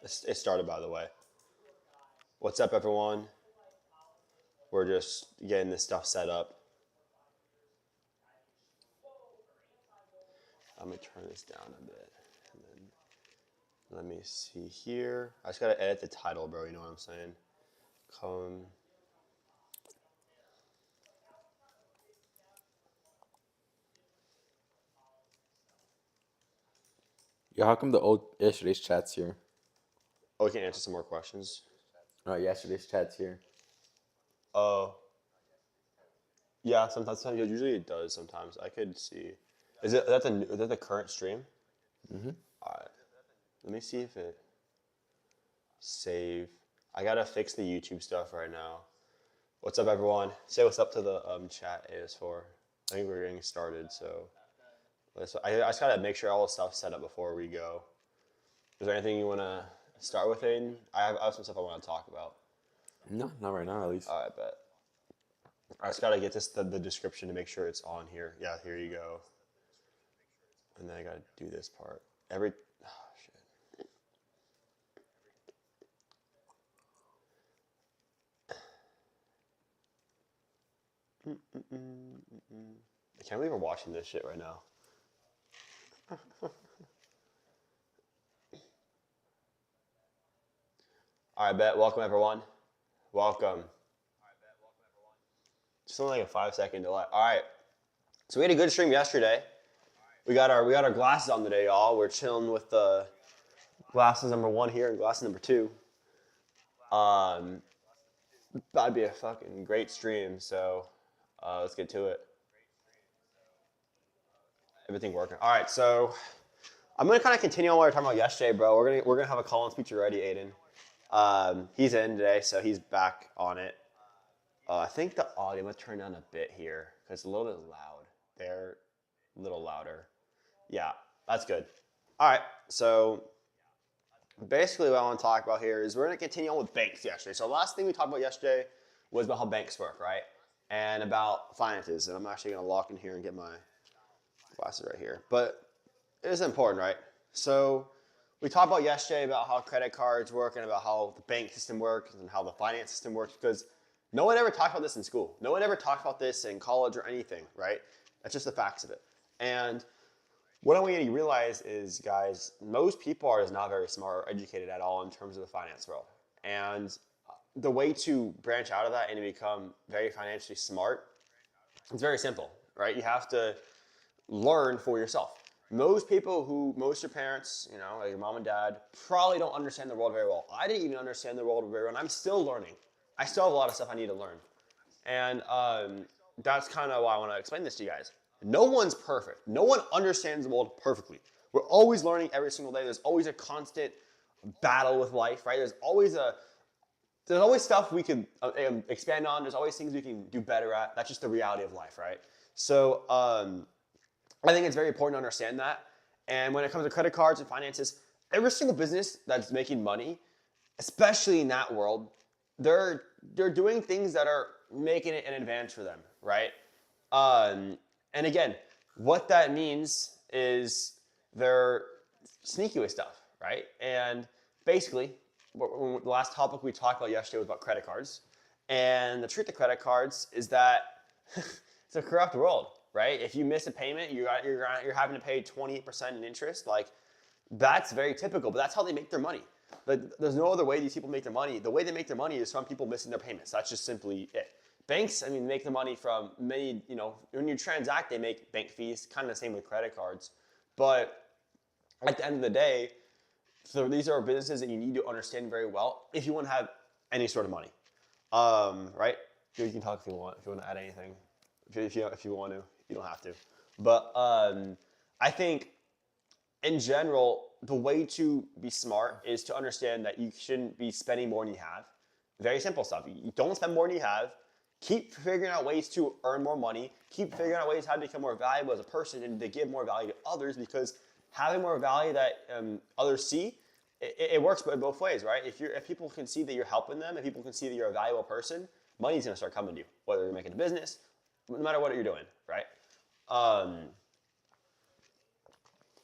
It started, by the way. What's up, everyone? We're just getting this stuff set up. Let me turn this down a bit. And then let me see here. I just gotta edit the title, bro. You know what I'm saying? Come. Yo, how come the old yesterday's chat's here? Oh, we can answer some more questions. No, yesterday's chat's here. Oh, yeah. Sometimes usually it does. Sometimes I could see. Is that the current stream? Mm-hmm. All right. Let me see if it save. I gotta fix the YouTube stuff right now. What's up, everyone? Say what's up to the chat AS4. I think we're getting started, so I just gotta make sure all the stuff's set up before we go. Is there anything you wanna start with, Aiden? I have some stuff I want to talk about. No, not right now, at least. All right, bet. I just gotta get the description to make sure it's on here. Yeah, here you go. And then I gotta do this part. Oh, shit. I can't believe we're watching this shit right now. All right, bet. Welcome, everyone. Welcome. Just only like a 5-second delay. All right. So we had a good stream yesterday. We got our glasses on today, y'all. We're chilling with the glasses number 1 here and glasses number 2. That'd be a fucking great stream. So let's get to it. Everything working. All right. So I'm gonna kind of continue on what we were talking about yesterday, bro. We're gonna have a call-in speaker ready, Aiden. He's in today, so he's back on it. I think the audio, I'm going to turn down a bit here because it's a little bit loud. They're a little louder. Yeah, that's good. All right, so basically what I want to talk about here is we're going to continue on with banks yesterday. So the last thing we talked about yesterday was about how banks work, right? And about finances. And I'm actually going to lock in here and get my glasses right here. But it is important, right? So we talked about yesterday about how credit cards work and about how the bank system works and how the finance system works because no one ever talked about this in school. No one ever talked about this in college or anything, right? That's just the facts of it. And what I want you to realize is, guys, most people are just not very smart or educated at all in terms of the finance world. And the way to branch out of that and to become very financially smart is very simple, right? You have to learn for yourself. Most your parents, like your mom and dad, probably don't understand the world very well. I didn't even understand the world very well, and I'm still learning. I still have a lot of stuff I need to learn. And that's kind of why I want to explain this to you guys. No one's perfect. No one understands the world perfectly. We're always learning every single day. There's always a constant battle with life, right? There's always stuff we can expand on. There's always things we can do better at. That's just the reality of life, right? So I think it's very important to understand that. And when it comes to credit cards and finances, every single business that's making money, especially in that world, they're doing things that are making it an advantage for them, right? And again, what that means is they're sneaky with stuff, right? And basically, the last topic we talked about yesterday was about credit cards. And the truth of credit cards is that it's a corrupt world, right? If you miss a payment, you're having to pay 28% in interest. Like, that's very typical, but that's how they make their money. But there's no other way these people make their money. The way they make their money is from people missing their payments. That's just simply it. Banks, make their money from many, when you transact, they make bank fees, kind of the same with credit cards. But at the end of the day, so these are businesses that you need to understand very well if you want to have any sort of money, right? You can talk if you want to add anything. If you want to, you don't have to. But I think in general, the way to be smart is to understand that you shouldn't be spending more than you have. Very simple stuff. You don't spend more than you have. Keep figuring out ways to earn more money. Keep figuring out ways how to become more valuable as a person and to give more value to others, because having more value that others see, it works both ways, right? If people can see that you're helping them, if people can see that you're a valuable person, money's gonna start coming to you, whether you're making a business, no matter what you're doing, right?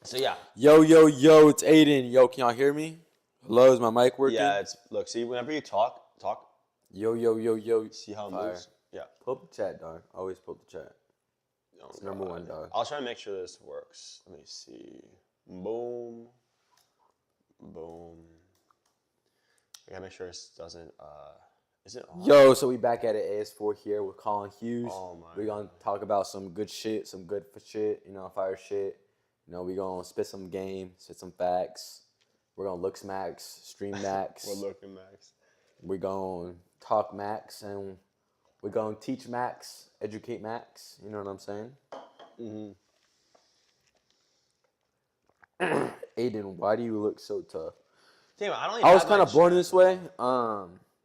So yeah. Yo, it's Aiden. Yo, can y'all hear me? Hello, is my mic working? Yeah, look. See, whenever you talk. Yo, yo, yo, yo. See how it Fire. moves. Yeah. Pull up the chat, dog. Always pull up the chat. Oh, It's number one, dog. I'll try to make sure this works. Let me see. Boom. Boom. I gotta make sure this doesn't. Is it on? Yo, so we back at it. AS4 here with Colin Hughes. Oh my We're gonna talk about some good shit, some good for shit. Fire shit. We gonna spit some game, spit some facts. We're gonna look smacks, stream max. We're looking max. We're gonna talk max, and we're gonna teach max, educate max. You know what I'm saying? Mm-hmm. Aiden, why do you look so tough? Damn, I don't. Even I was have kind my of born chat. this way.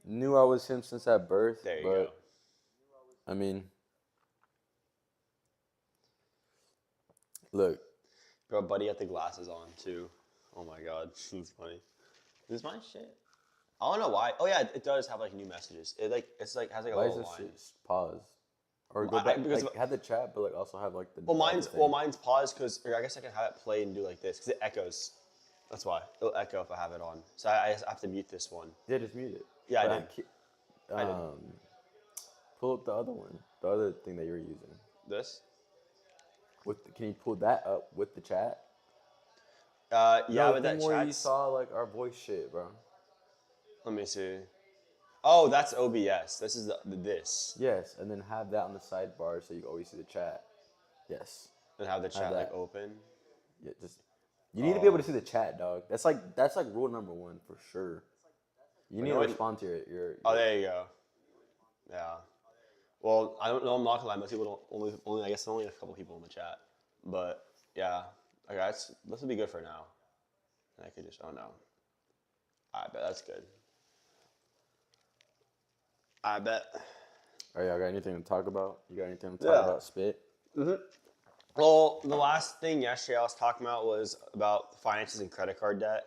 Knew I was him since at birth. There you but, go. I mean, look. Bro, buddy had the glasses on too. Oh my god, it's funny. Is this my shit? I don't know why. Oh yeah, it does have like new messages. It has like a Why is little this line. shit pause? Or go I- back, because have the chat, but also have the. Well, other mine's thing. paused because I guess I can have it play and do like this because it echoes. That's why it'll echo if I have it on. So I just have to mute this one. Yeah, just mute it. Yeah, I But did. I did. Pull up the other one, the other thing that you're using. This? Can you pull that up with the chat? Yeah, No, but the that thing where you chat's. saw our voice shit, bro. Let me see. Oh, that's OBS. This is this. Yes, and then have that on the sidebar so you can always see the chat. Yes. And have the chat like that. open. Yeah, you need to be able to see the chat, dog. That's like rule number one for sure. You need to respond to your Oh, there you go. Yeah. Well, I don't know. I'm not gonna lie. Most people don't. Only I guess only a couple people in the chat. But yeah. Okay, this will be good for now. I could just. Oh no. I bet that's good. I bet. All right, y'all got anything to talk about? You got anything to talk Yeah. about? Spit. Well, the last thing yesterday I was talking about was about finances and credit card debt.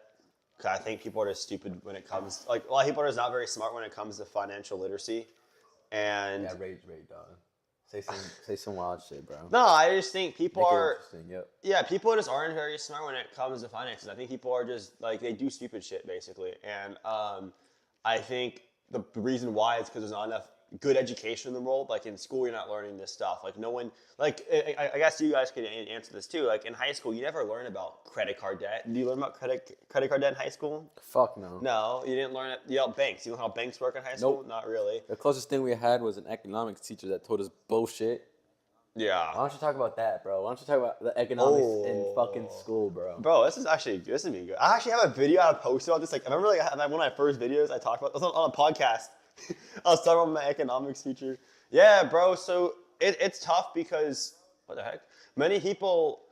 Because I think people are just stupid when it comes, like a lot of people are just not very smart when it comes to financial literacy. And Yeah, rage, dog. Say some wild shit, bro. no, I just think people Make it are, interesting. Yep. yeah, people just aren't very smart when it comes to finances. I think people are just like, they do stupid shit basically. And I think the reason why is because there's not enough good education in the world. Like in school, you're not learning this stuff. Like no one, like I guess you guys could answer this too. Like in high school, you never learn about credit card debt. Do you learn about credit card debt in high school? Fuck no. No, you didn't learn it. You know banks. You know how banks work in high school? Nope. Not really. The closest thing we had was an economics teacher that told us bullshit. Why Yeah. don't you talk about that, bro? Why don't you talk about the economics in fucking school, bro? Bro, this is gonna be good. I actually have a video I posted about this. Like I remember one of my first videos I talked about. It was on a podcast. I was talking about my economics teacher. Yeah, bro. So it's tough because what the heck? Many people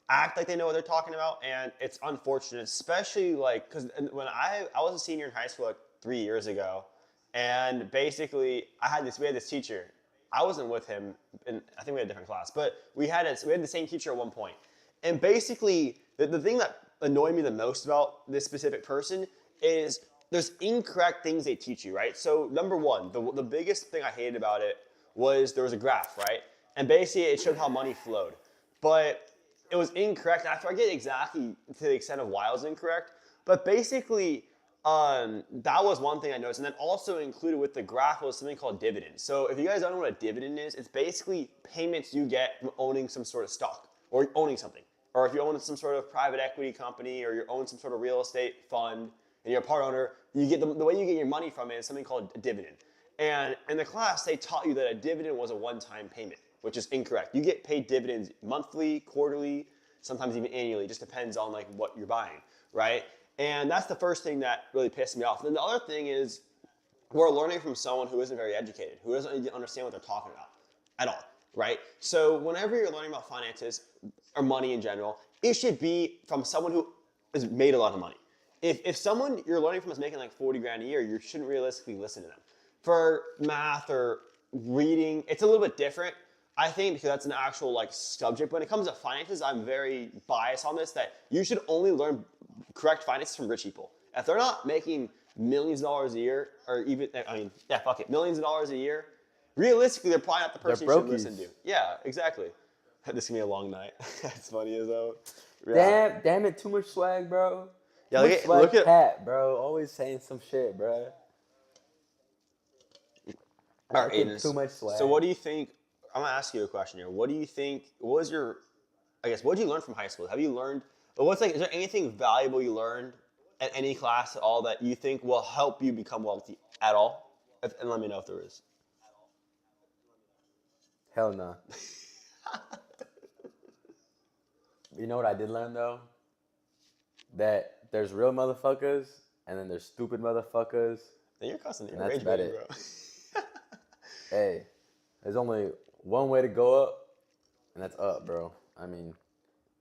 act like they know what they're talking about, and it's unfortunate, especially like because when I was a senior in high school like 3 years ago, and basically we had this teacher. I wasn't with him, and I think we had a different class, but we had the same teacher at one point, and basically the thing that annoyed me the most about this specific person is there's incorrect things they teach you, right? So number one, the biggest thing I hated about it was there was a graph, right? And basically it showed how money flowed. But it was incorrect. I forget exactly to the extent of why it was incorrect. But basically, that was one thing I noticed. And then also included with the graph was something called dividends. So if you guys don't know what a dividend is, it's basically payments you get from owning some sort of stock or owning something. Or if you own some sort of private equity company or you own some sort of real estate fund, and you're a part owner, you get the way you get your money from it is something called a dividend. And in the class, they taught you that a dividend was a one-time payment, which is incorrect. You get paid dividends monthly, quarterly, sometimes even annually. It just depends on like what you're buying, right? And that's the first thing that really pissed me off. And then the other thing is we're learning from someone who isn't very educated, who doesn't understand what they're talking about at all, right? So whenever you're learning about finances or money in general, it should be from someone who has made a lot of money. If someone you're learning from is making like 40 grand a year, you shouldn't realistically listen to them. For math or reading, it's a little bit different, I think, because that's an actual like subject. When it comes to finances, I'm very biased on this, that you should only learn correct finances from rich people. If they're not making millions of dollars a year, or even, millions of dollars a year, realistically, they're probably not the person you should listen to. Yeah, exactly. This is gonna be a long night. That's funny as though. Damn it, too much swag, bro. Yeah, Look, look at. Pat, bro. Always saying some shit, bro. All right, Talking Aiden. too much So, swag. what do you think? I'm gonna ask you a question here. What do you think? What was your? I guess what did you learn from high school? Have you learned? But what's like? Is there anything valuable you learned at any class at all that you think will help you become wealthy at all? And let me know if there is. Hell no. You know what I did learn though? That there's real motherfuckers and then there's stupid motherfuckers, Then you're constantly and that's rage about baiting, it. bro. Hey, there's only one way to go up, and that's up, bro. I mean, you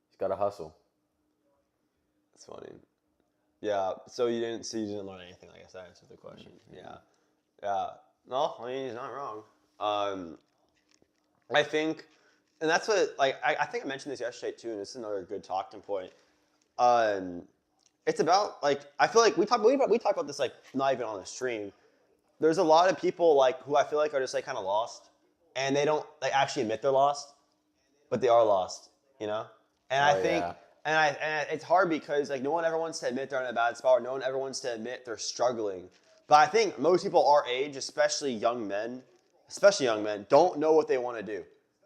just gotta hustle. It's funny. Yeah. So you didn't. So you didn't learn anything. I guess that answers the question. Yeah. Yeah. No, I mean he's not wrong. I think, and that's what like I think I mentioned this yesterday too, and this is another good talking point. Um, it's about like I feel like we talk about this like not even on the stream. There's a lot of people like who I feel like are just like kind of lost, and they don't like actually admit they're lost, but they are lost, you know. And I Oh think, yeah. it's hard because like no one ever wants to admit they're in a bad spot, or no one ever wants to admit they're struggling. But I think most people our age, especially young men, don't know what they want to do.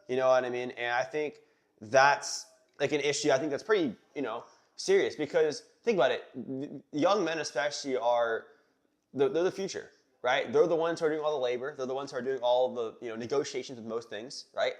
You know what I mean? And I think that's like an issue. I think that's pretty, serious because think about it. Young men especially are they're the future, right? They're the ones who are doing all the labor. They're the ones who are doing all the negotiations with most things, right?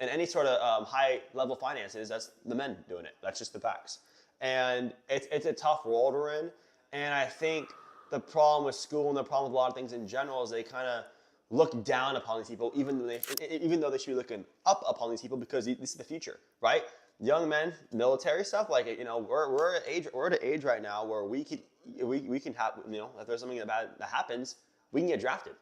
And any sort of high level finances, that's the men doing it. That's just the facts. And it's a tough world we're in. And I think the problem with school and the problem with a lot of things in general is they kind of look down upon these people, even though they should be looking up upon these people because this is the future, right? Young men, military stuff, like we're at an age right now where we can have if there's something bad that happens, we can get drafted.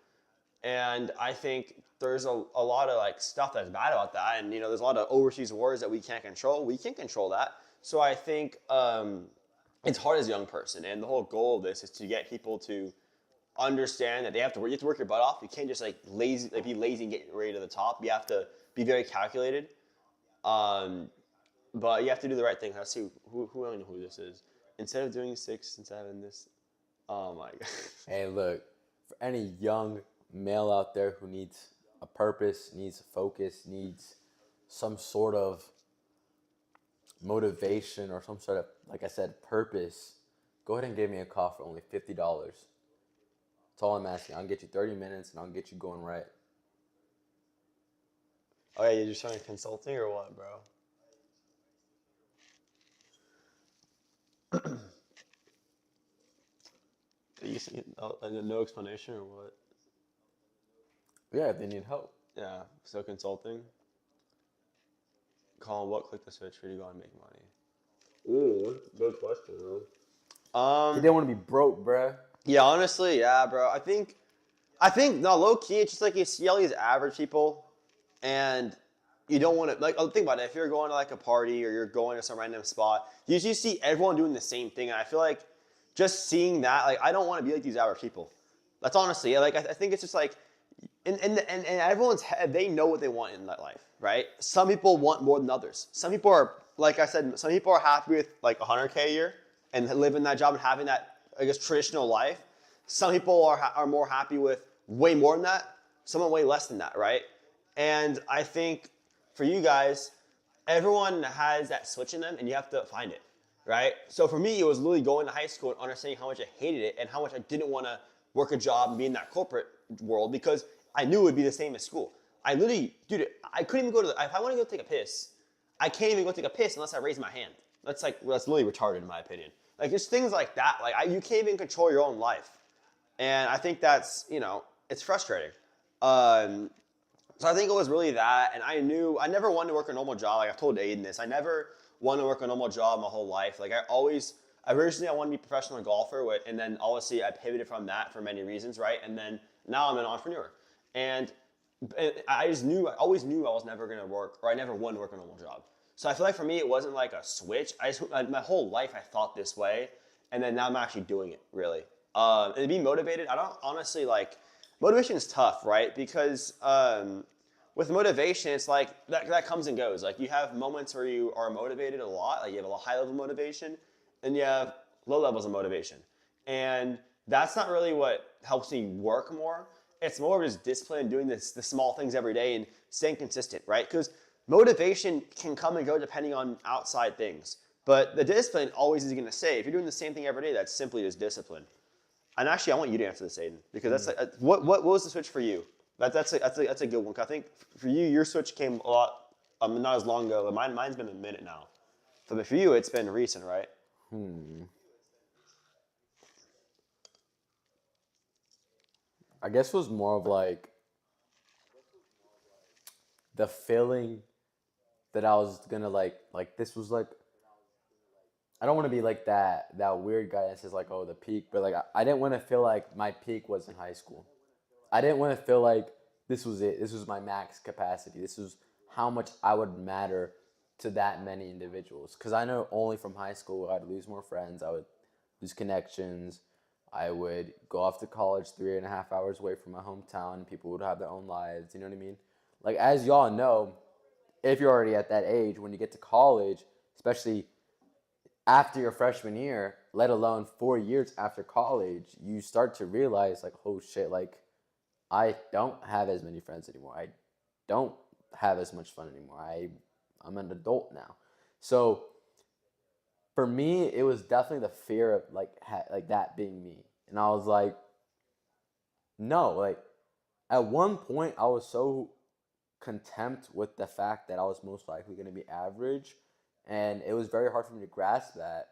And I think there's a lot of like stuff that's bad about that, and there's a lot of overseas wars that we can't control. We can control that. So I think it's hard as a young person, and the whole goal of this is to get people to understand that you have to work your butt off. You can't just be lazy and get ready to the top. You have to be very calculated. But you have to do the right thing. Let's see who I don't know who this is. Instead of doing 6 and 7, this. Oh my god. Hey, look, for any young male out there who needs a purpose, needs a focus, needs some sort of motivation or some sort of, like I said, purpose, go ahead and give me a call for only $50. That's all I'm asking. I'll get you 30 minutes and I'll get you going right. Oh yeah, you're just trying consulting or what, bro? You see, no explanation or what? Yeah, if they need help. Yeah, so consulting. Call what? Click the switch for you to go and make money. Ooh, good question, bro. He didn't want to be broke, bruh. Yeah, honestly, yeah, bro. I think no, low key. It's just like you see all these average people, and you don't want to like. Oh, think about it. If you're going to like a party or you're going to some random spot, you usually see everyone doing the same thing, and I feel like just seeing that, like, I don't want to be like these average people. That's honestly like I think it's just like, in everyone's head, they know what they want in that life, right? Some people want more than others. Some people are, like I said, some people are happy with like 100K a year and living that job and having that, I guess, traditional life. Some people are more happy with way more than that. Some are way less than that, right? And I think for you guys, everyone has that switch in them, and you have to find it, right? So for me, it was literally going to high school and understanding how much I hated it and how much I didn't want to work a job and be in that corporate world because I knew it would be the same as school. I literally, dude, I couldn't even go to if I want to go take a piss, I can't even go take a piss unless I raise my hand. That's literally retarded in my opinion. Like, it's things like that. Like, you can't even control your own life. And I think that's, it's frustrating. So I think it was really that. And I never wanted to work a normal job. Like, I've told Aiden this. I never wanted to work a normal job my whole life. Like, originally I wanted to be a professional golfer. And then obviously I pivoted from that for many reasons, right? And then now I'm an entrepreneur. And I always knew I was never going to work, or I never wanted to work a normal job. So I feel like for me, it wasn't like a switch. My whole life I thought this way, and then now I'm actually doing it, really. And to be motivated, I don't honestly like, motivation is tough, right? Because with motivation, it's like that comes and goes. Like, you have moments where you are motivated a lot, like you have a high level motivation, and you have low levels of motivation. And that's not really what helps me work more. It's more of just discipline, doing the small things every day and staying consistent, right? Because motivation can come and go depending on outside things. But the discipline always is going to say, if you're doing the same thing every day, that's simply just discipline. And actually, I want you to answer this, Aiden, because that's what was the switch for you? That's a good one. I think for you, your switch came a lot, not as long ago, but mine's been a minute now. But for you, it's been recent, right? I guess it was more of like the feeling that I was gonna like this was like I don't want to be like that weird guy that says like, oh, the peak, but like I didn't want to feel like my peak was in high school. I didn't want to feel like this was it. This was my max capacity. This was how much I would matter to that many individuals. Because I know only from high school I'd lose more friends. I would lose connections. I would go off to college 3.5 hours away from my hometown. People would have their own lives. You know what I mean? Like, as y'all know, if you're already at that age, when you get to college, especially after your freshman year, let alone 4 years after college, you start to realize, like, oh shit, like, I don't have as many friends anymore. I don't have as much fun anymore. I'm an adult now. So for me, it was definitely the fear of like that being me. And I was like, no, like at one point I was so contempt with the fact that I was most likely going to be average, and it was very hard for me to grasp that.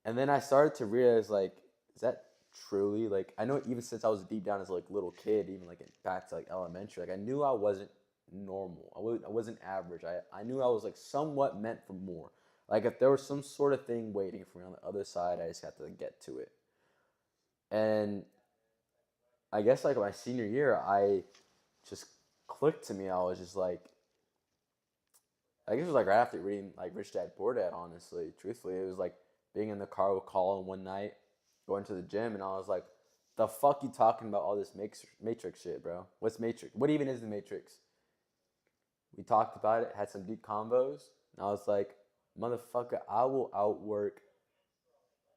And then I started to realize, like, is that truly, like, I know even since I was deep down as like little kid, even like back to like elementary, like I knew I wasn't normal. I wasn't average. I knew I was like somewhat meant for more. Like if there was some sort of thing waiting for me on the other side, I just had to get to it. And I guess like my senior year, I just clicked to me. I was just like, I guess it was like right after reading like Rich Dad Poor Dad. Honestly, truthfully, it was like being in the car with Colin one night, going to the gym, and I was like, "The fuck you talking about all this Matrix shit, bro? What's Matrix? What even is the Matrix?" We talked about it, had some deep combos, and I was like, "Motherfucker, I will outwork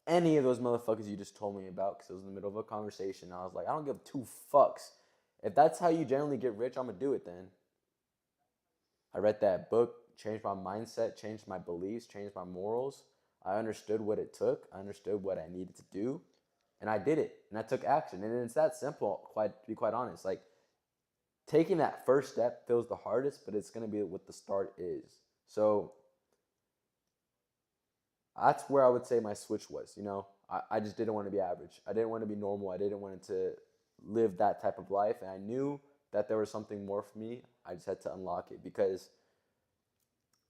any of those motherfuckers you just told me about," because it was in the middle of a conversation. I was like, "I don't give two fucks. If that's how you generally get rich, I'm gonna do it then." I read that book, changed my mindset, changed my beliefs, changed my morals. I understood what it took. I understood what I needed to do, and I did it. And I took action. And it's that simple. To be quite honest, like taking that first step feels the hardest, but it's gonna be what the start is. So that's where I would say my switch was. I just didn't want to be average. I didn't want to be normal. I didn't want to live that type of life, and I knew that there was something more for me. I just had to unlock it, because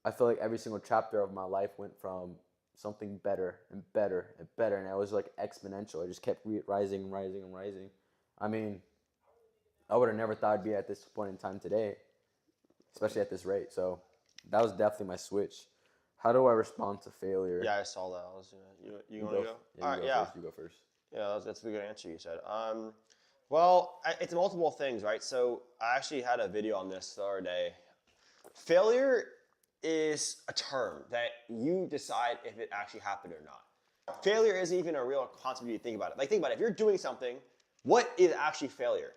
I feel like every single chapter of my life went from something better and better and better, and it was like exponential. It just kept rising and rising and rising. I mean, I would have never thought I'd be at this point in time today, especially at this rate. So that was definitely my switch. How do I respond to failure? Yeah, I saw that. You want to go? Yeah, All right, yeah. You go first. Yeah, that's a good answer you said. Well, it's multiple things, right? So I actually had a video on this the other day. Failure is a term that you decide if it actually happened or not. Failure isn't even a real concept you think about it. Like, think about it. If you're doing something, what is actually failure?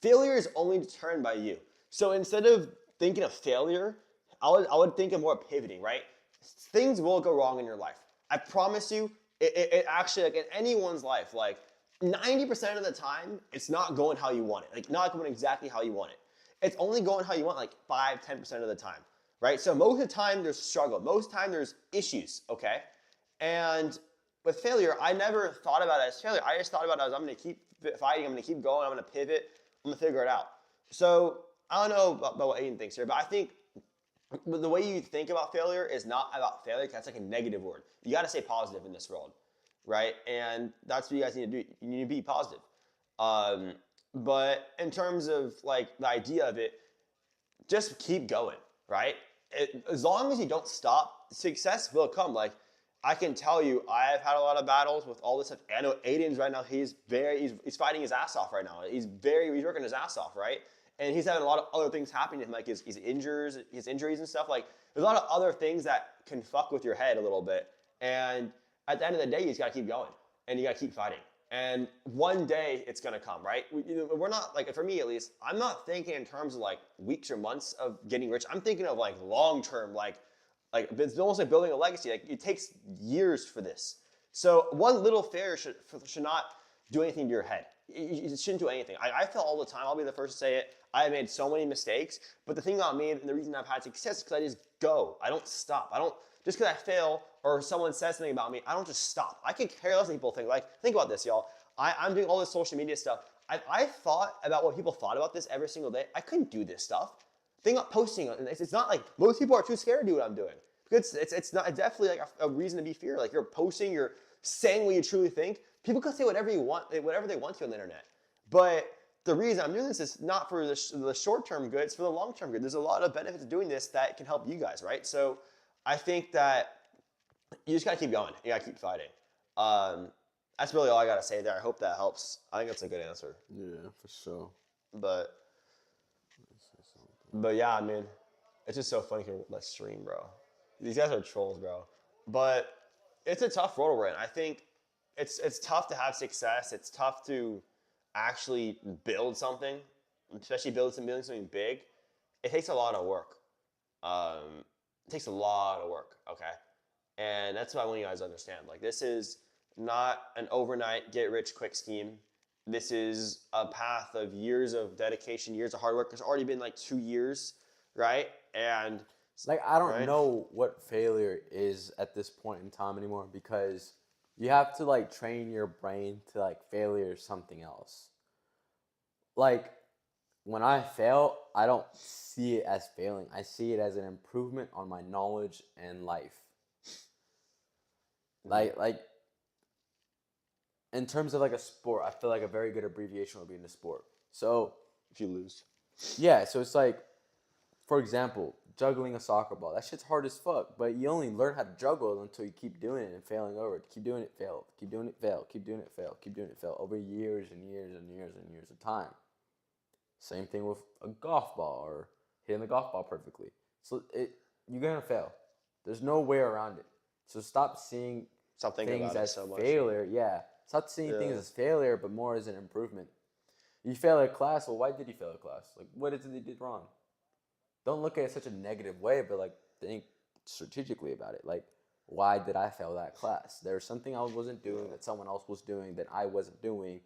Failure is only determined by you. So instead of thinking of failure, I would think of more pivoting, right? Things will go wrong in your life. I promise you, it actually, like in anyone's life, like 90% of the time, it's not going how you want it. Like, not going exactly how you want it. It's only going how you want, like 5-10% of the time, right? So most of the time, there's struggle. Most of the time, there's issues, okay? And with failure, I never thought about it as failure. I just thought about it as I'm going to keep fighting, I'm going to keep going, I'm going to pivot, I'm going to figure it out. So I don't know about what Aiden thinks here, but I think the way you think about failure is not about failure. That's like a negative word. You got to stay positive in this world, right? And that's what you guys need to do. You need to be positive. But in terms of like the idea of it, just keep going, right? As long as you don't stop, success will come. Like, I can tell you, I've had a lot of battles with all this stuff. I know Aiden's right now, he's fighting his ass off right now. He's working his ass off, right? And he's having a lot of other things happening to him, like his injuries and stuff. Like, there's a lot of other things that can fuck with your head a little bit. And at the end of the day, you just got to keep going and you got to keep fighting. And one day it's going to come, right? We're not like, for me at least, I'm not thinking in terms of like weeks or months of getting rich. I'm thinking of like long term, like it's almost like building a legacy. Like it takes years for this. So one little failure should not do anything to your head. You shouldn't do anything. I fail all the time. I'll be the first to say it. I have made so many mistakes, but the thing about me and the reason I've had success is because I just go. I don't stop. I don't, just because I fail or someone says something about me, I don't just stop. I can care less what people think. Like, think about this, y'all. I'm doing all this social media stuff. I thought about what people thought about this every single day. I couldn't do this stuff. Think about posting. It's not like most people are too scared to do what I'm doing. Because it's not, it's definitely like a reason to be feared. Like you're posting, you're saying what you truly think. People can say whatever you want, whatever they want to on the internet. But the reason I'm doing this is not for the short-term good, it's for the long-term good. There's a lot of benefits of doing this that can help you guys, right? So I think that you just gotta keep going. You gotta keep fighting. That's really all I gotta say there. I hope that helps. I think that's a good answer. Yeah, for sure. But yeah, I mean, it's just so funny here. Let's stream, bro. These guys are trolls, bro. But it's a tough road we're in. I think it's tough to have success. It's tough to actually build something, especially building something big. It takes a lot of work. It takes a lot of work, okay? And that's what I want you guys to understand. Like, this is not an overnight get rich quick scheme. This is a path of years of dedication, years of hard work. It's already been like 2 years, right? And like, I don't right? know what failure is at this point in time anymore, because you have to like train your brain to like failure is something else. Like, when I fail, I don't see it as failing. I see it as an improvement on my knowledge and life. Like in terms of like a sport, I feel like a very good abbreviation would be in the sport. So if you lose. yeah, so it's like, for example, juggling a soccer ball. That shit's hard as fuck, but you only learn how to juggle until you keep doing it and failing over it. Keep doing it, fail. Keep doing it, fail. Keep doing it, fail. Keep doing it, fail. Over years and years and years and years of time. Same thing with a golf ball or hitting the golf ball perfectly. So you're gonna fail. There's no way around it. So stop seeing things as failure. Yeah. Stop seeing things as failure, but more as an improvement. You fail a class, well, why did you fail a class? Like, what is it you did wrong? Don't look at it such a negative way, but like think strategically about it. Like, why did I fail that class? There's something I wasn't doing that someone else was doing that I wasn't doing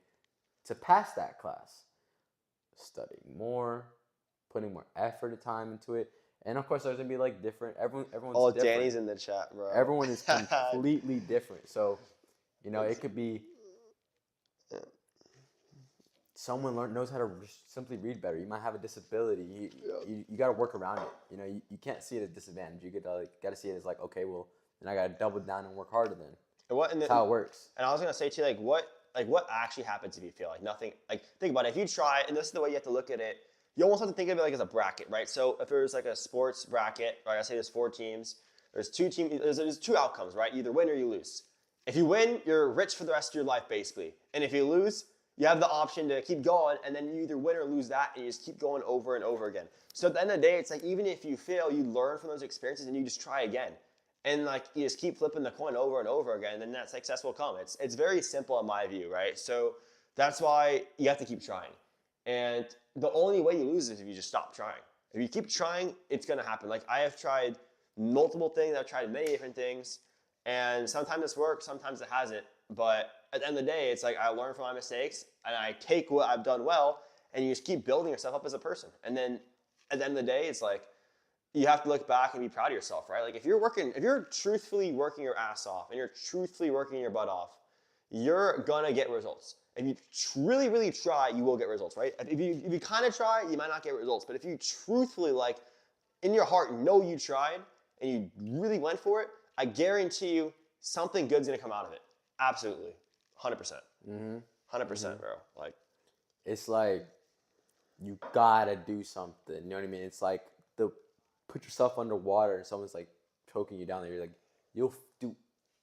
to pass that class. Studying more, putting more effort and time into it. And of course, there's gonna be like different. Everyone's different. Danny's in the chat, bro. Everyone is completely different. So, you know, it could be someone knows how to simply read better. You might have a disability. You got to work around it. You know, you can't see it as a disadvantage. You got to see it as like, okay, well, then I got to double down and work harder then. That's how it works. And I was gonna say to you, what actually happens if you fail? Like nothing. Like think about it. If you try, and this is the way you have to look at it. You almost have to think of it like as a bracket, right? So if there's like a sports bracket, right? I say there's 4 teams. There's 2 teams. There's 2 outcomes, right? You either win or you lose. If you win, you're rich for the rest of your life, basically. And if you lose, you have the option to keep going, and then you either win or lose that, and you just keep going over and over again. So at the end of the day, it's like even if you fail, you learn from those experiences, and you just try again. And like you just keep flipping the coin over and over again, and then that success will come. It's very simple in my view, right? So that's why you have to keep trying. And the only way you lose is if you just stop trying. If you keep trying, it's gonna happen. Like I have tried multiple things, I've tried many different things, and sometimes it's worked, sometimes it hasn't. But at the end of the day, it's like I learn from my mistakes and I take what I've done well, and you just keep building yourself up as a person. And then at the end of the day, it's like you have to look back and be proud of yourself, right? Like if you're truthfully working your ass off and you're truthfully working your butt off, you're gonna get results. If you really, really try, you will get results, right? If you kind of try, you might not get results. But if you truthfully, like, in your heart, know you tried and you really went for it, I guarantee you something good's gonna come out of it. Absolutely. 100%. 100%, bro. Like, it's like you gotta do something. You know what I mean? It's like put yourself underwater and someone's like choking you down there. You're like, you'll do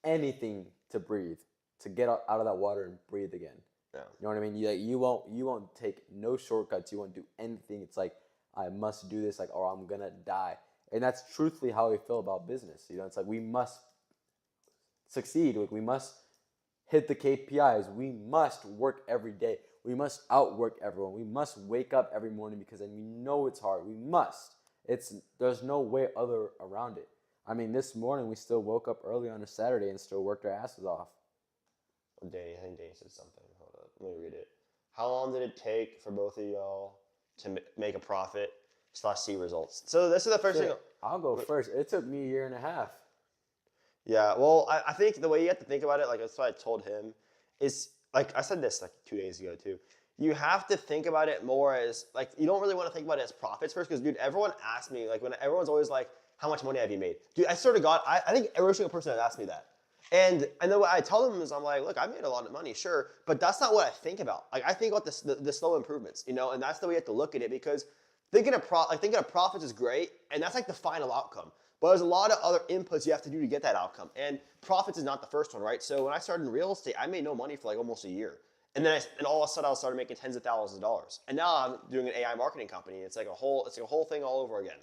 anything to breathe, to get out of that water and breathe again. Yeah. You know what I mean? You won't take no shortcuts. You won't do anything. It's like, I must do this, like, or I'm gonna die. And that's truthfully how we feel about business. You know, it's like we must succeed. Like, we must hit the KPIs. We must work every day. We must outwork everyone. We must wake up every morning because then we know it's hard. We must. There's no way other around it. I mean, this morning we still woke up early on a Saturday and still worked our asses off. I think Danny said something. Hold up, let me read it. How long did it take for both of y'all to make a profit / see results? So this is the first thing. I'll go first. It took me a year and a half. Yeah, well, I think the way you have to think about it, like that's what I told him, is like I said this like 2 days ago too. You have to think about it more as like you don't really want to think about it as profits first, because dude, everyone asks me like when everyone's always like, how much money have you made? Dude, I swear to God, I think every single person has asked me that. And the way I tell them is I'm like, look, I made a lot of money, sure, but that's not what I think about. Like I think about the slow improvements, you know, and that's the way you have to look at it, because thinking of profits is great, and that's like the final outcome. But there's a lot of other inputs you have to do to get that outcome, and profits is not the first one, right? So when I started in real estate, I made no money for like almost a year, and then all of a sudden I started making tens of thousands of dollars, and now I'm doing an AI marketing company. It's like a whole thing all over again.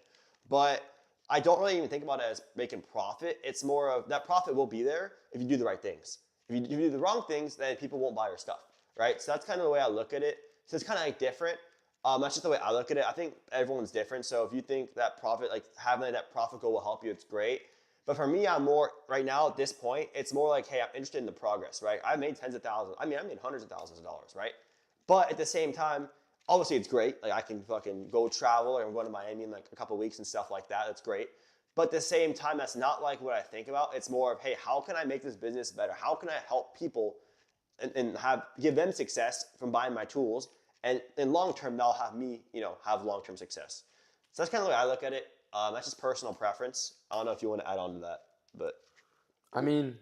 But I don't really even think about it as making profit. It's more of that profit will be there if you do the right things. If you do the wrong things, then people won't buy your stuff, right? So that's kind of the way I look at it. So it's kind of like different. That's just the way I look at it. I think everyone's different. So if you think that profit, like having that profit goal will help you, it's great. But for me, I'm more right now at this point, it's more like, hey, I'm interested in the progress, right? I made tens of thousands. I mean, I made hundreds of thousands of dollars, right? But at the same time, obviously it's great. Like I can fucking go travel, or I'm going to Miami in like a couple of weeks and stuff like that. That's great. But at the same time, that's not like what I think about. It's more of, hey, how can I make this business better? How can I help people and give them success from buying my tools? And in long term, that'll have me, have long term success. So that's kind of the way I look at it. That's just personal preference. I don't know if you want to add on to that, but I mean,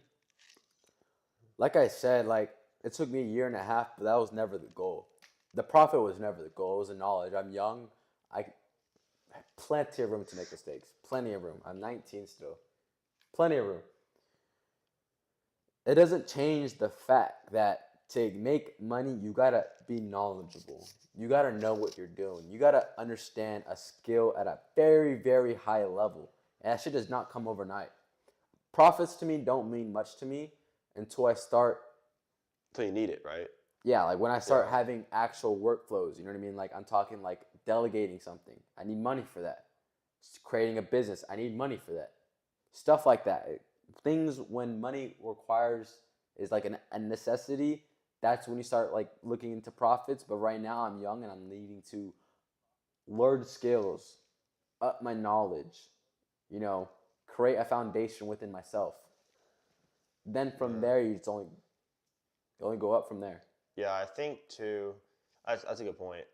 like I said, like it took me a year and a half, but that was never the goal. The profit was never the goal. It was the knowledge. I'm young. I have plenty of room to make mistakes. Plenty of room. I'm 19 still. Plenty of room. It doesn't change the fact that to make money, you gotta be knowledgeable. You gotta know what you're doing. You gotta understand a skill at a very, very high level. And that shit does not come overnight. Profits to me don't mean much to me until I start. Until you need it, right? Yeah, like when I start having actual workflows. You know what I mean? Like I'm talking like delegating something. I need money for that. Creating a business. I need money for that. Stuff like that. Things when money requires is like a necessity. That's when you start like looking into profits. But right now I'm young and I'm needing to learn skills, up my knowledge, create a foundation within myself. Then from there you only go up from there. Yeah, I think too. That's a good point.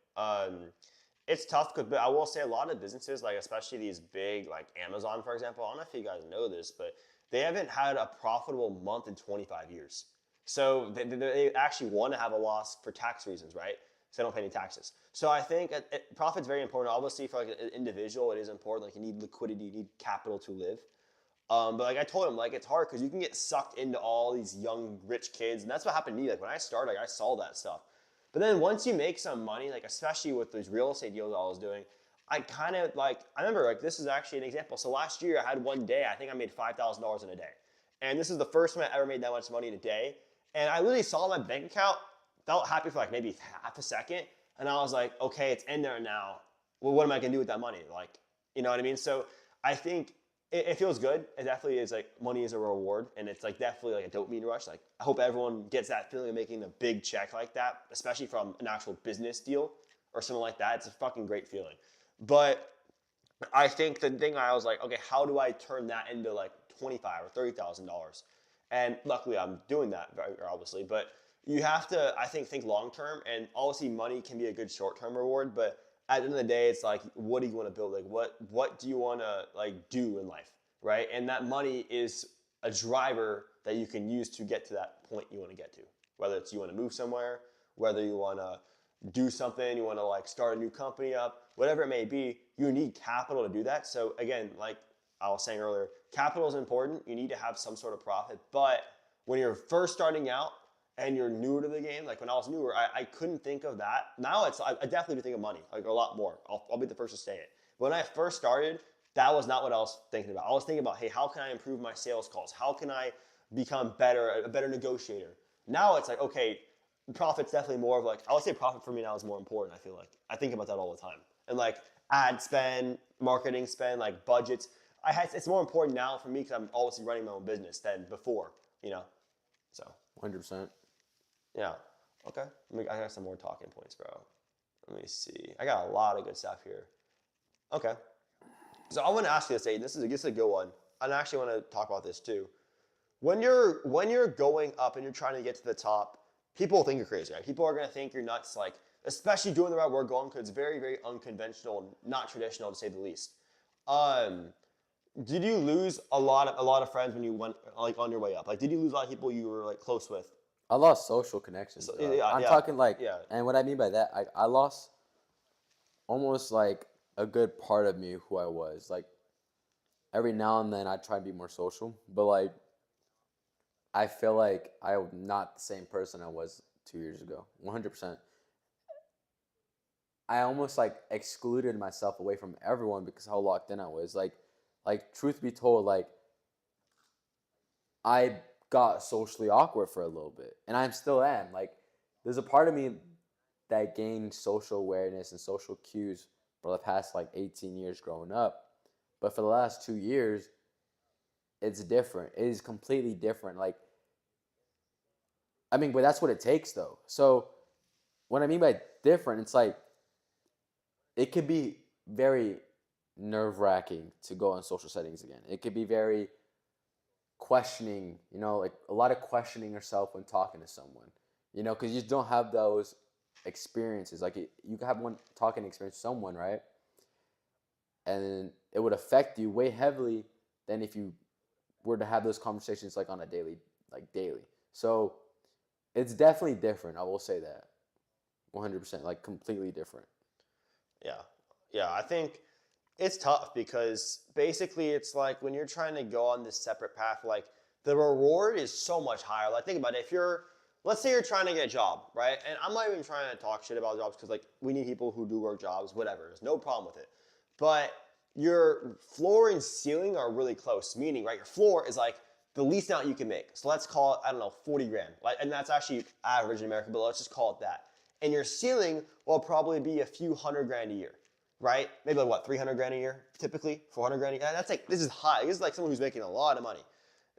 It's tough but I will say a lot of businesses, like especially these big, like Amazon, for example. I don't know if you guys know this, but they haven't had a profitable month in 25 years. So they actually want to have a loss for tax reasons, right? So they don't pay any taxes. So I think profit's very important. Obviously, for like an individual, it is important. Like you need liquidity, you need capital to live. But like I told him, like it's hard because you can get sucked into all these young rich kids, and that's what happened to me. Like when I started, like, I saw that stuff. But then once you make some money, like especially with these real estate deals I was doing, I kind of like I remember like this is actually an example. So last year I had one day I think I made $5,000 in a day, and this is the first time I ever made that much money in a day. And I literally saw my bank account, felt happy for like maybe half a second, and I was like, okay, it's in there now. Well, what am I gonna do with that money? Like, you know what I mean? So I think it feels good. It definitely is like money is a reward, and it's like definitely like a dopamine rush. Like I hope everyone gets that feeling of making a big check like that, especially from an actual business deal or something like that. It's a fucking great feeling. But I think the thing I was like, okay, how do I turn that into like $25,000 or $30,000? And luckily I'm doing that, obviously. But you have to, I think long term, and obviously money can be a good short term reward, but at the end of the day, it's like, what do you want to build? Like, what do you want to like do in life, right? And that money is a driver that you can use to get to that point you want to get to. Whether it's you want to move somewhere, whether you want to do something, you want to like start a new company up, whatever it may be, you need capital to do that. So again, like I was saying earlier, capital is important. You need to have some sort of profit. But when you're first starting out, and you're newer to the game, like when I was newer, I couldn't think of that. Now I definitely do think of money, like a lot more. I'll be the first to say it. But when I first started, that was not what I was thinking about. I was thinking about, hey, how can I improve my sales calls? How can I become a better negotiator. Now it's like, okay, profit's definitely more of like, I would say profit for me now is more important, I feel like. I think about that all the time. And like ad spend, marketing spend, like budgets. It's more important now for me because I'm obviously running my own business than before, you know? So, 100%. yeah. Okay. I got some more talking points, bro. Let me see. I got a lot of good stuff here. Okay. So I want to ask you this, Aiden. This is a good one. And I actually want to talk about this too. When you're going up and you're trying to get to the top, people think you're crazy, right? People are gonna think you're nuts, like especially doing the route we're going because it's very, very unconventional and not traditional to say the least. Um, did you lose a lot of friends when you went like on your way up? Like, did you lose a lot of people you were like close with? I lost social connections. So, yeah, I'm yeah, talking like, yeah. and what I mean by that, I lost almost like a good part of me who I was. Like every now and then I try to be more social, but like I feel like I'm not the same person I was 2 years ago. 100%. I almost like excluded myself away from everyone because how locked in I was. Like truth be told, like I got socially awkward for a little bit, and I still am. Like there's a part of me that gained social awareness and social cues for the past like 18 years growing up, but for the last 2 years, it's different. It is completely different. Like I mean, but that's what it takes though. So what I mean by different, it's like it could be very nerve wracking to go in social settings again. It could be very questioning, like a lot of questioning yourself when talking to someone, because you just don't have those experiences. Like you could have one talking experience with someone, right? And it would affect you way heavily than if you were to have those conversations like on a daily. So it's definitely different. I will say that 100%, like completely different. Yeah. Yeah, I think it's tough because basically it's like when you're trying to go on this separate path, like the reward is so much higher. Like think about it. Let's say you're trying to get a job, right? And I'm not even trying to talk shit about jobs because like we need people who do work jobs, whatever. There's no problem with it. But your floor and ceiling are really close, meaning, right, your floor is like the least amount you can make. So let's call it, I don't know, 40 grand. Like, and that's actually average in America, but let's just call it that. And your ceiling will probably be a few hundred grand a year, right? Maybe like what, 300 grand a year, typically, 400 grand a year. That's like, this is high. This is like someone who's making a lot of money.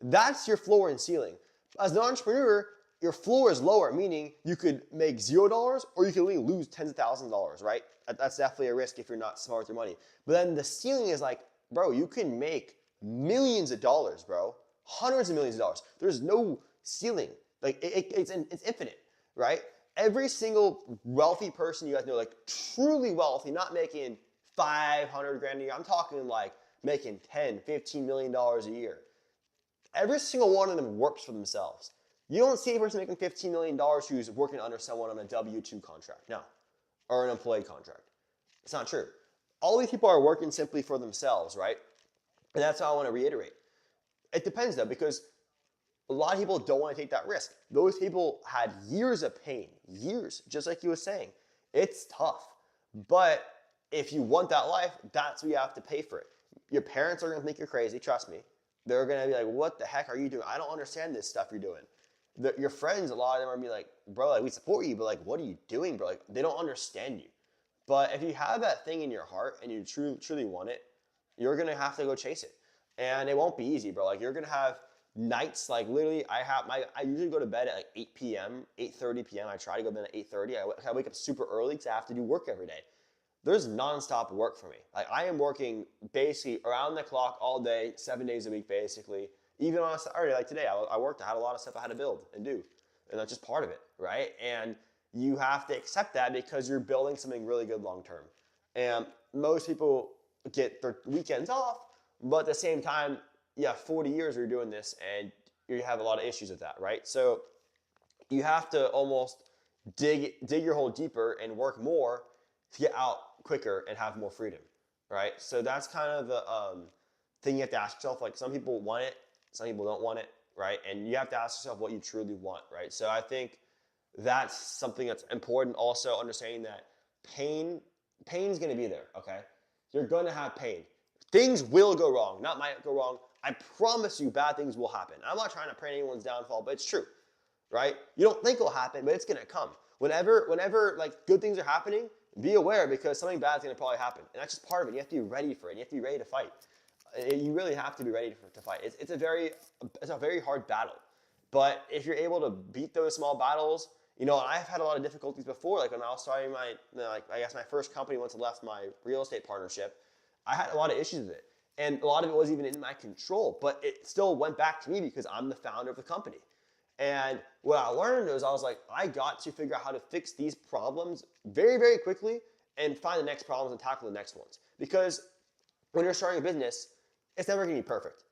That's your floor and ceiling. As an entrepreneur, your floor is lower, meaning you could make $0 or you could really lose tens of thousands of dollars, right? That's definitely a risk if you're not smart with your money. But then the ceiling is like, bro, you can make millions of dollars, bro. Hundreds of millions of dollars. There's no ceiling. Like it's infinite, right? Every single wealthy person you guys know, like truly wealthy, not making 500 grand a year. I'm talking like making 10, 15 million dollars a year. Every single one of them works for themselves. You don't see a person making $15 million who's working under someone on a W-2 contract. No. Or an employee contract. It's not true. All these people are working simply for themselves, right? And that's how I want to reiterate. It depends though, because a lot of people don't want to take that risk. Those people had years of pain, years, just like you were saying. It's tough. But if you want that life, that's what you have to pay for it. Your parents are going to think you're crazy, trust me. They're going to be like, what the heck are you doing? I don't understand this stuff you're doing. Your friends, a lot of them are going to be like, bro, like, we support you, but like, what are you doing, bro? Like, they don't understand you. But if you have that thing in your heart and you truly want it, you're going to have to go chase it. And it won't be easy, bro. Like, you're going to have nights, like literally, I usually go to bed at like 8 p.m., 8:30 p.m. I try to go to bed at 8:30. I wake up super early because I have to do work every day. There's nonstop work for me. Like I am working basically around the clock all day, 7 days a week, basically. Even on a Saturday, like today, I worked. I had a lot of stuff I had to build and do, and that's just part of it, right? And you have to accept that because you're building something really good long term. And most people get their weekends off, but at the same time, yeah, 40 years you're doing this, and you have a lot of issues with that, right? So you have to almost dig your hole deeper and work more to get out quicker and have more freedom, right? So that's kind of the thing you have to ask yourself. Like some people want it, some people don't want it, right? And you have to ask yourself what you truly want, right? So I think that's something that's important. Also understanding that pain's going to be there, okay? You're going to have pain. things will go wrong. Not might go wrong. I promise you, bad things will happen. I'm not trying to pray anyone's downfall, but it's true, right? You don't think it'll happen, but it's gonna come. Whenever like good things are happening, be aware because something bad is gonna probably happen, and that's just part of it. You have to be ready for it. You have to be ready to fight. You really have to be ready to fight. It's a very hard battle, but if you're able to beat those small battles, you know, I've had a lot of difficulties before. Like when I was starting my first company once I left my real estate partnership, I had a lot of issues with it. And a lot of it wasn't even in my control, but it still went back to me because I'm the founder of the company. And what I learned was I was like, I got to figure out how to fix these problems very, very quickly and find the next problems and tackle the next ones. Because when you're starting a business, it's never gonna be perfect.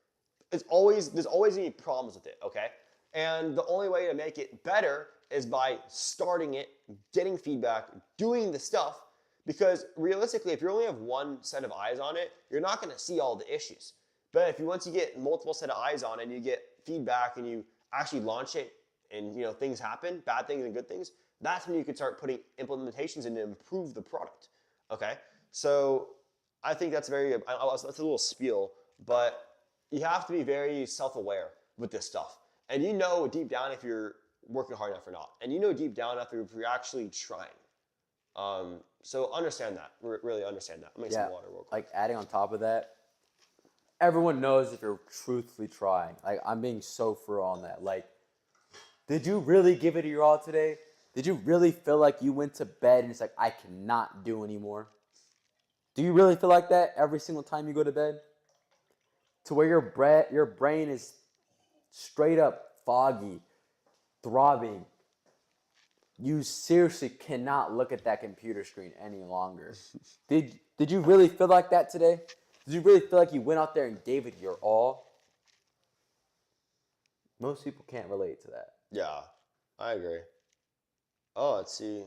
There's always gonna be problems with it, okay? And the only way to make it better is by starting it, getting feedback, doing the stuff, because realistically, if you only have one set of eyes on it, you're not going to see all the issues. But if once you get multiple set of eyes on it and you get feedback and you actually launch it and you know things happen, bad things and good things, that's when you can start putting implementations in to improve the product. Okay? So I think that's that's a little spiel, but you have to be very self-aware with this stuff. And you know deep down if you're working hard enough or not. And you know deep down if you're actually trying. So understand that. Really understand that. I'll make some water real quick. Like adding on top of that, everyone knows if you're truthfully trying. Like I'm being so for real on that. Like, did you really give it your all today? Did you really feel like you went to bed and it's like I cannot do anymore? Do you really feel like that every single time you go to bed? To where your brain is straight up foggy, throbbing. You seriously cannot look at that computer screen any longer. Did you really feel like that today? Did you really feel like you went out there and gave it your all? Most people can't relate to that. Yeah, I agree. Oh, let's see.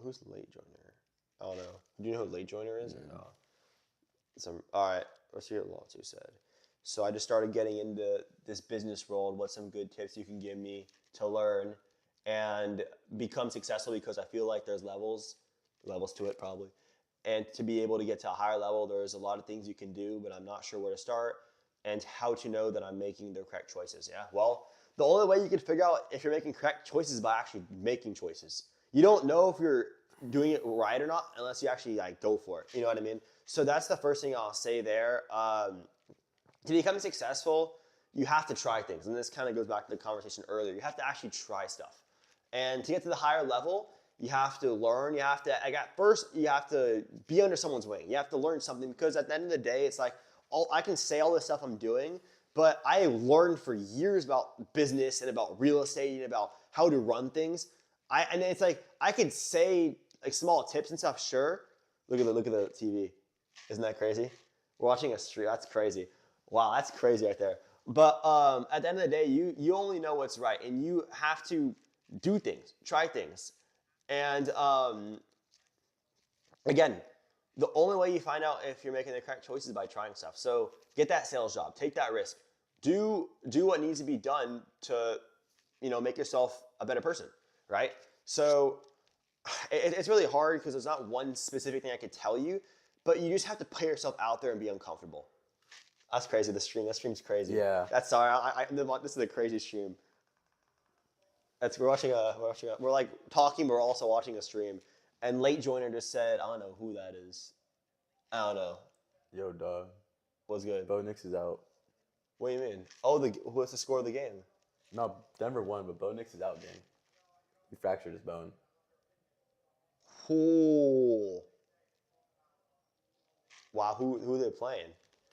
Who's the late joiner? I don't know. Do you know who late joiner is or no? All right, let's hear what Latu said. So I just started getting into this business world. What's some good tips you can give me to learn and become successful, because I feel like there's levels to it probably. And to be able to get to a higher level, there's a lot of things you can do, but I'm not sure where to start and how to know that I'm making the correct choices. Yeah, well, the only way you can figure out if you're making correct choices is by actually making choices. You don't know if you're doing it right or not unless you actually like go for it. You know what I mean? So that's the first thing I'll say there. To become successful, you have to try things. And this kind of goes back to the conversation earlier. You have to actually try stuff. And to get to the higher level, you have to learn. You have to be under someone's wing. You have to learn something, because at the end of the day, it's like I can say all this stuff I'm doing, but I learned for years about business and about real estate and about how to run things. And it's like I could say like small tips and stuff. Sure, look at the TV. Isn't that crazy? We're watching a stream. That's crazy. Wow, that's crazy right there. But at the end of the day, you only know what's right, and you have to do things, try things. And again, the only way you find out if you're making the correct choices is by trying stuff. So get that sales job, take that risk, do what needs to be done to, make yourself a better person, right? So it's really hard because there's not one specific thing I could tell you, but you just have to put yourself out there and be uncomfortable. That's crazy. That stream's crazy. Yeah. This is a crazy stream. We're like talking, but we're also watching a stream. And late joiner just said, I don't know who that is. I don't know. Yo, dog. What's good? Bo Nix is out. What do you mean? Oh, what's the score of the game? No, Denver won, but Bo Nix is out, gang. He fractured his bone. Ooh. Wow, who are they playing?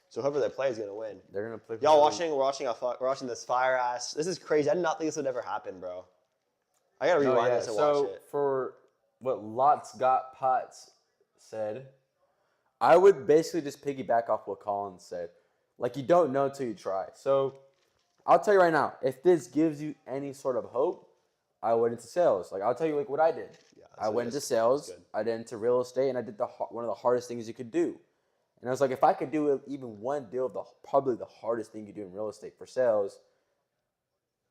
So whoever they play is gonna win. They're gonna play. Y'all we're watching this fire ass. This is crazy. I did not think this would ever happen, bro. I gotta rewind this and watch it. So for what Lots Got Pots said, I would basically just piggyback off what Colin said. Like, you don't know until you try. So I'll tell you right now, if this gives you any sort of hope, I went into sales. Like, I'll tell you like what I did. Yeah, I went into sales. I did into real estate, and I did one of the hardest things you could do. And I was like, if I could do even one deal of probably the hardest thing you do in real estate for sales,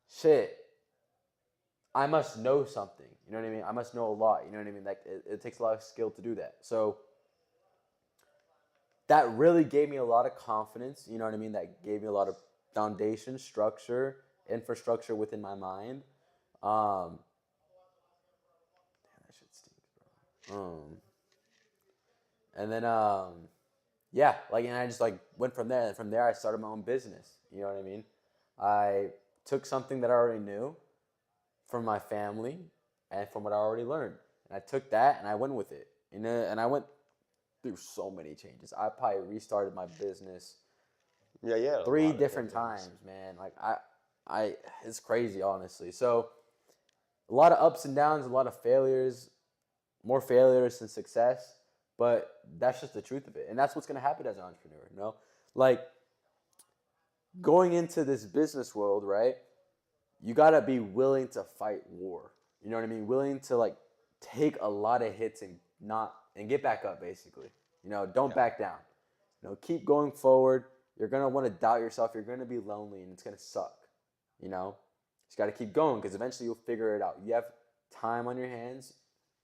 shit, I must know something. You know what I mean? I must know a lot. You know what I mean? Like it takes a lot of skill to do that. So that really gave me a lot of confidence. You know what I mean? That gave me a lot of foundation, structure, infrastructure within my mind. Um, damn, that shit stinks, bro. And then yeah, like, and I just like went from there. And from there, I started my own business. You know what I mean? I took something that I already knew from my family and from what I already learned, and I took that and I went with it. You know, and I went through so many changes. I probably restarted my business Yeah, a three lot of different things. times, man. Like it's crazy, honestly. So a lot of ups and downs, a lot of failures, more failures than success. But that's just the truth of it, and that's what's gonna happen as an entrepreneur. You know, like going into this business world, right? You gotta be willing to fight war. You know what I mean? Willing to like take a lot of hits and not and get back up, basically. You know, don't Yeah. back down. You know, keep going forward. You're gonna want to doubt yourself. You're gonna be lonely, and it's gonna suck. You know, just gotta keep going because eventually you'll figure it out. You have time on your hands.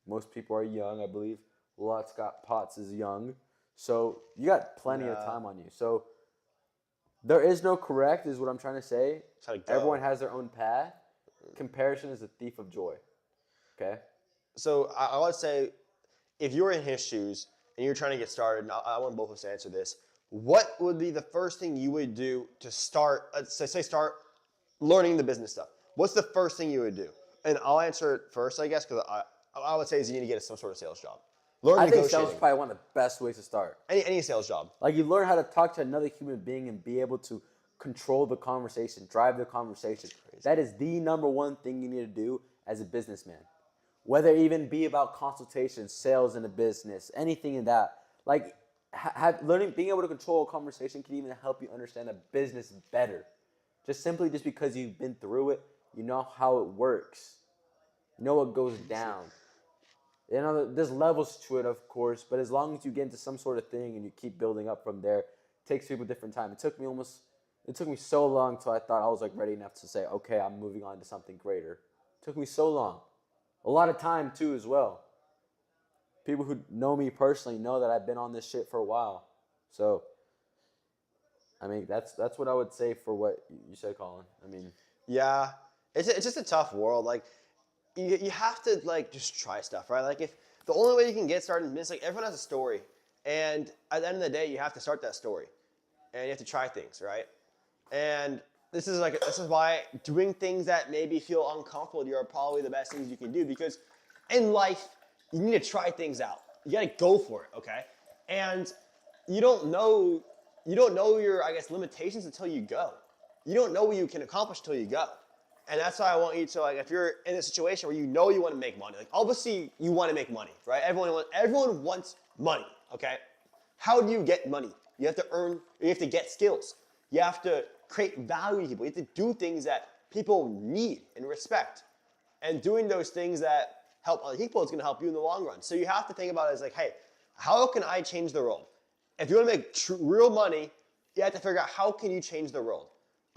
Most people are young, I believe. Lot Scott Potts is young, so you got plenty of Yeah. time on you. So there is no correct, is what I'm trying to say. It's how to Everyone go. has their own path. Comparison is a thief of joy. Okay? So I would say, if you're in his shoes and you're trying to get started, and I want both of us to answer this. What would be the first thing you would do to start? Say start learning the business stuff. What's the first thing you would do? And I'll answer it first, I guess, because I would say is you need to get some sort of sales job. Learn I think sales is negotiating. probably one of the best ways to start. Any sales job. Like you learn how to talk to another human being and be able to control the conversation, drive the conversation. That is the number one thing you need to do as a businessman. Whether it even be about consultation, sales in a business, anything in that. Like being able to control a conversation can even help you understand a business better. Just because you've been through it, you know how it works. You know what goes down. You know, there's levels to it, of course, but as long as you get into some sort of thing and you keep building up from there, it takes people different time. It took me so long till I thought I was like ready enough to say, okay, I'm moving on to something greater. It took me so long. A lot of time too, as well. People who know me personally know that I've been on this shit for a while. So, I mean, that's what I would say for what you said, Colin. I mean, Yeah, it's just a tough world. Like you have to like just try stuff, right? Like if the only way you can get started in business, like everyone has a story, and at the end of the day, you have to start that story, and you have to try things, right? And this is why doing things that maybe feel uncomfortable are probably the best things you can do, because in life you need to try things out. You gotta go for it, okay? And you don't know your, I guess, limitations until you go. You don't know what you can accomplish until you go. And that's why I want you to, like, if you're in a situation where you know you want to make money, like obviously you want to make money, right? Everyone wants money, okay? How do you get money? You have to you have to get skills. You have to create value to people. You have to do things that people need and respect. And doing those things that help other people is going to help you in the long run. So you have to think about it as like, hey, how can I change the world? If you want to make real money, you have to figure out how can you change the world,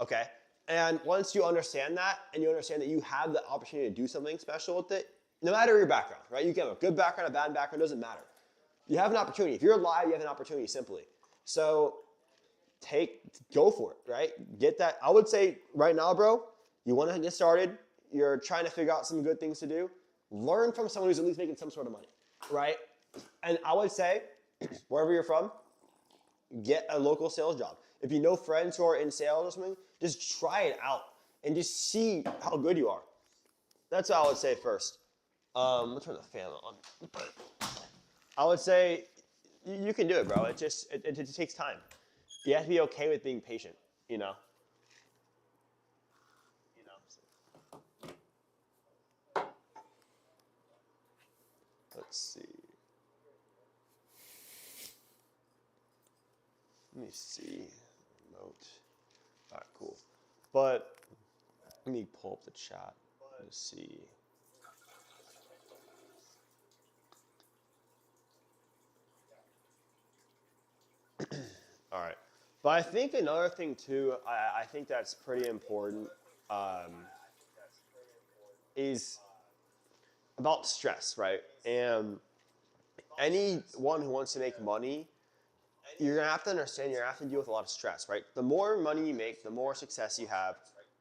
okay? And once you understand that, and you understand that you have the opportunity to do something special with it, no matter your background, right? You can have a good background, a bad background, doesn't matter. You have an opportunity. If you're alive, you have an opportunity simply. So go for it, right? Get that. I would say right now, bro, you want to get started. You're trying to figure out some good things to do. Learn from someone who's at least making some sort of money, right? And I would say, wherever you're from, get a local sales job. If you know friends who are in sales or something, just try it out and just see how good you are. That's what I would say first. Let's turn the fan on. I would say you can do it, bro. It takes time. You have to be okay with being patient, you know? Let's see. Let me see. Remote. All right, cool. But let me pull up the chat to see. All right. But I think another thing too, I think that's pretty important, is about stress, right? And anyone who wants to make money, you're gonna have to understand you're gonna have to deal with a lot of stress, right? The more money you make, the more success you have,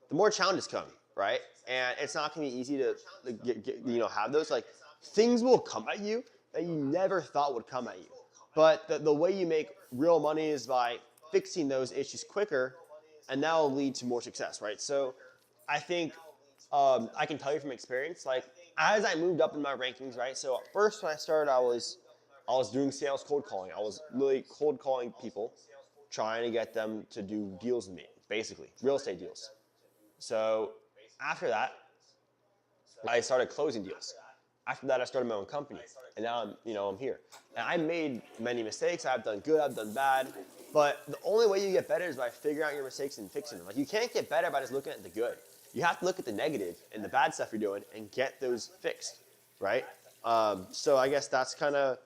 the more challenges come, right? And it's not gonna be easy to have those. Like things will come at you that you never thought would come at you. But the way you make real money is by fixing those issues quicker, and that will lead to more success, right? So I think I can tell you from experience, like as I moved up in my rankings, right? So first when I started, I was doing sales cold calling. I was literally cold calling people, trying to get them to do deals with me, basically real estate deals. So after that, I started closing deals. After that, I started my own company, and now I'm here. And I made many mistakes. I've done good, I've done bad, but the only way you get better is by figuring out your mistakes and fixing them. Like you can't get better by just looking at the good. You have to look at the negative and the bad stuff you're doing and get those fixed, right? So I guess that's kind of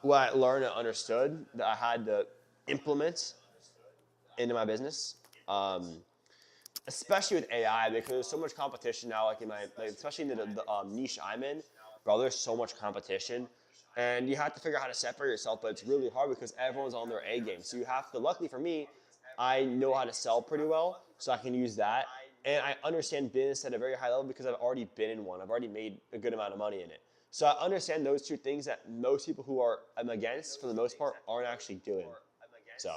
what I learned and understood that I had to implement into my business. Especially with AI, because there's so much competition now. Like especially in the niche I'm in, bro. There's so much competition, and you have to figure out how to separate yourself. But it's really hard because everyone's on their A game. So you have to. Luckily for me, I know how to sell pretty well, so I can use that, and I understand business at a very high level because I've already been in one. I've already made a good amount of money in it. So I understand those two things that most people who I'm against, for the most part, aren't actually doing. So.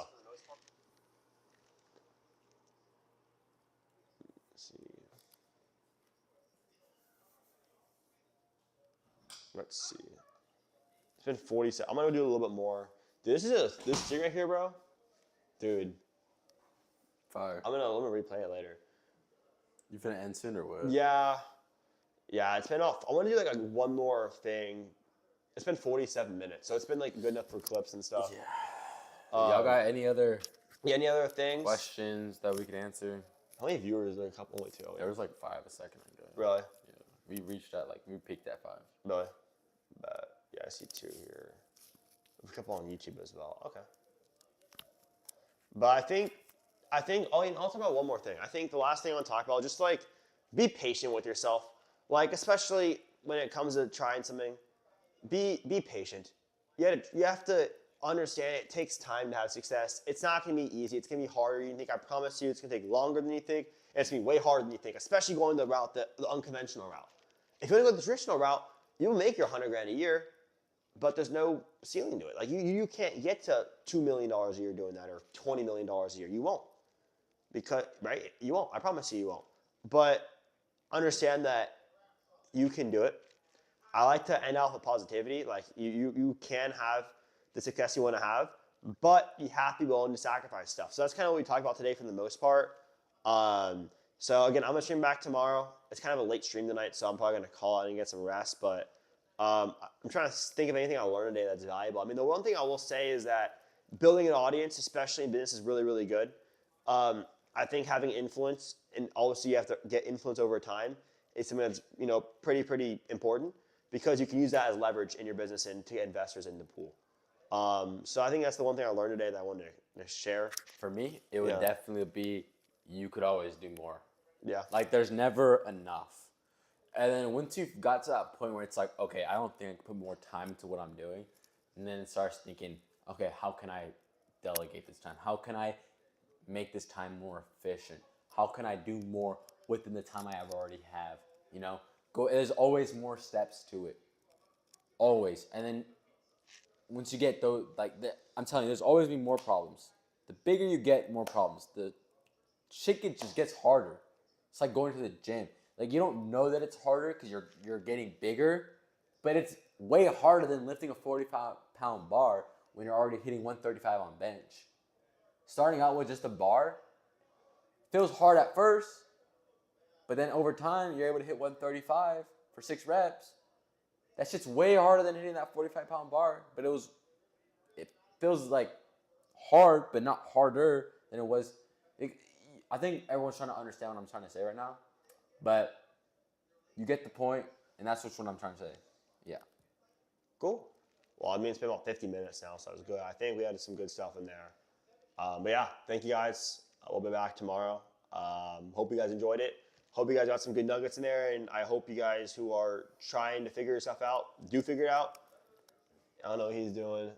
Let's see. It's been 47. I'm gonna do a little bit more. Dude, this thing right here, bro. Dude, Fire. I'm gonna replay it later. You finna end soon or what? Yeah, it's been off. I want to do like one more thing. It's been 47 minutes, so it's been like good enough for clips and stuff. Yeah. Y'all got any other any other things? questions that we could answer? How many viewers? Like a couple, only two. There was like 5 a second ago. Really? Yeah. We reached that we peaked at 5. Really? But yeah, I see 2 here. A couple on YouTube as well. Okay. But I think I'll talk about one more thing. I think the last thing I want to talk about, just like be patient with yourself. Like especially when it comes to trying something, be patient. You have to understand it takes time to have success. It's not gonna be easy. It's gonna be harder than you think. I promise you, it's gonna take longer than you think, and it's gonna be way harder than you think. Especially going the route, the unconventional route. If you want to go the traditional route, you'll make your $100,000 a year, but there's no ceiling to it. Like you can't get to $2 million a year doing that or $20 million a year. You won't. Because, right? You won't. I promise you won't. But understand that you can do it. I like to end off with positivity. Like you can have the success you want to have, but you have to be willing to sacrifice stuff. So that's kind of what we talked about today for the most part. So again, I'm gonna stream back tomorrow. It's kind of a late stream tonight, so I'm probably gonna call out and get some rest. But I'm trying to think of anything I learned today that's valuable. I mean, the one thing I will say is that building an audience, especially in business, is really, really good. I think having influence, and obviously you have to get influence over time, is something that's pretty important because you can use that as leverage in your business and to get investors in the pool. So I think that's the one thing I learned today that I wanted to share. For me, it would definitely be you could always do more. Yeah. Like there's never enough. And then once you've got to that point where it's like, okay, I don't think I can put more time into what I'm doing, and then it starts thinking, okay, how can I delegate this time? How can I make this time more efficient? How can I do more within the time I already have? There's always more steps to it. Always. And then once you get those, I'm telling you, there's always be more problems. The bigger you get, more problems. The shit just gets harder. It's like going to the gym. Like you don't know that it's harder because you're getting bigger, but it's way harder than lifting a 45-pound bar when you're already hitting 135 on bench. Starting out with just a bar feels hard at first, but then over time you're able to hit 135 for 6 reps. That shit's way harder than hitting that 45-pound bar, but it feels like hard, but not harder than it was. I think everyone's trying to understand what I'm trying to say right now, but you get the point, and that's what I'm trying to say. Yeah. Cool. Well, I mean, it's been about 50 minutes now, so it was good. I think we had some good stuff in there. But yeah, thank you guys. We'll be back tomorrow. Hope you guys enjoyed it. Hope you guys got some good nuggets in there, and I hope you guys who are trying to figure yourself out do figure it out. I don't know what he's doing.